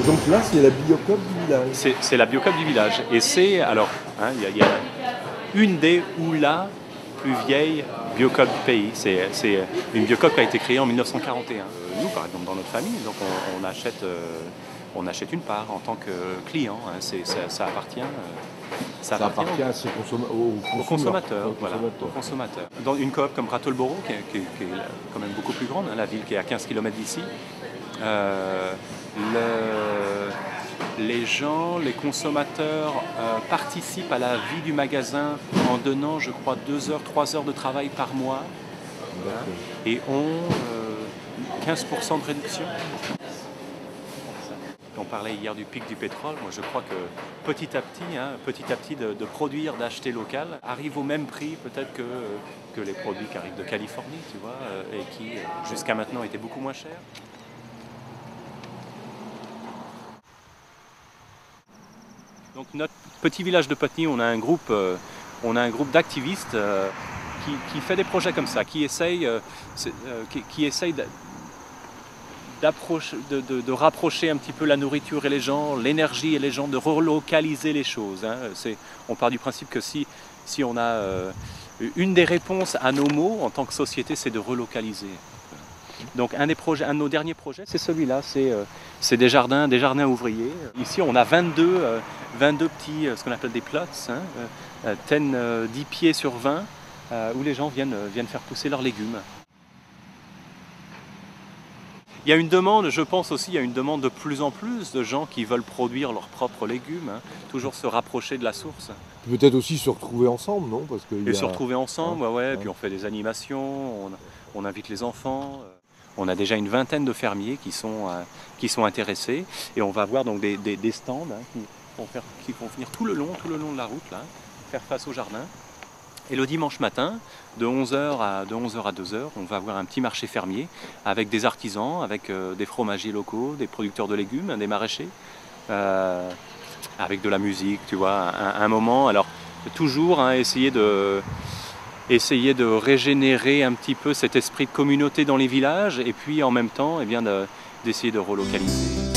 donc là, c'est la Biocoop du village. C'est la Biocoop du village. Et c'est, alors, hein, il y a une des ou la plus vieille Biocoop du pays. C'est une Biocoop qui a été créée en 1941. Nous, par exemple, dans notre famille, donc on achète une part en tant que client. Hein, ça appartient. Ça appartient aux consommateurs. Voilà, aux consommateurs. Dans une coop comme Brattleboro, qui est quand même beaucoup plus grande, hein, la ville qui est à 15 km d'ici, les gens, les consommateurs participent à la vie du magasin en donnant, je crois, 2 heures, 3 heures de travail par mois, hein, et ont 15% de réduction. On parlait hier du pic du pétrole. Moi, je crois que petit à petit, de produire, d'acheter local, arrive au même prix peut-être que les produits qui arrivent de Californie, tu vois, et qui jusqu'à maintenant étaient beaucoup moins chers. Donc notre petit village de Potny, on a un groupe d'activistes qui fait des projets comme ça, qui essaye de rapprocher un petit peu la nourriture et les gens, l'énergie et les gens, de relocaliser les choses. Hein. On part du principe que si on a une des réponses à nos maux en tant que société, c'est de relocaliser. Donc un de nos derniers projets, c'est celui-là, c'est des jardins ouvriers. Ici, on a 22 petits, ce qu'on appelle des plots, hein, 10 pieds sur 20, où les gens viennent faire pousser leurs légumes. Il y a une demande, je pense aussi, il y a une demande de plus en plus de gens qui veulent produire leurs propres légumes, hein, toujours se rapprocher de la source. Peut-être aussi se retrouver ensemble, non? Se retrouver ensemble, ouais. Puis on fait des animations, on invite les enfants. On a déjà une vingtaine de fermiers qui sont intéressés, et on va avoir donc des stands, hein, qui vont venir tout le long de la route, là, faire face au jardin. Et le dimanche matin, de 11h à 2h, on va avoir un petit marché fermier avec des artisans, avec des fromagers locaux, des producteurs de légumes, des maraîchers, avec de la musique, tu vois, un moment. Alors toujours, hein, essayer de régénérer un petit peu cet esprit de communauté dans les villages, et puis en même temps, eh bien, d'essayer de relocaliser.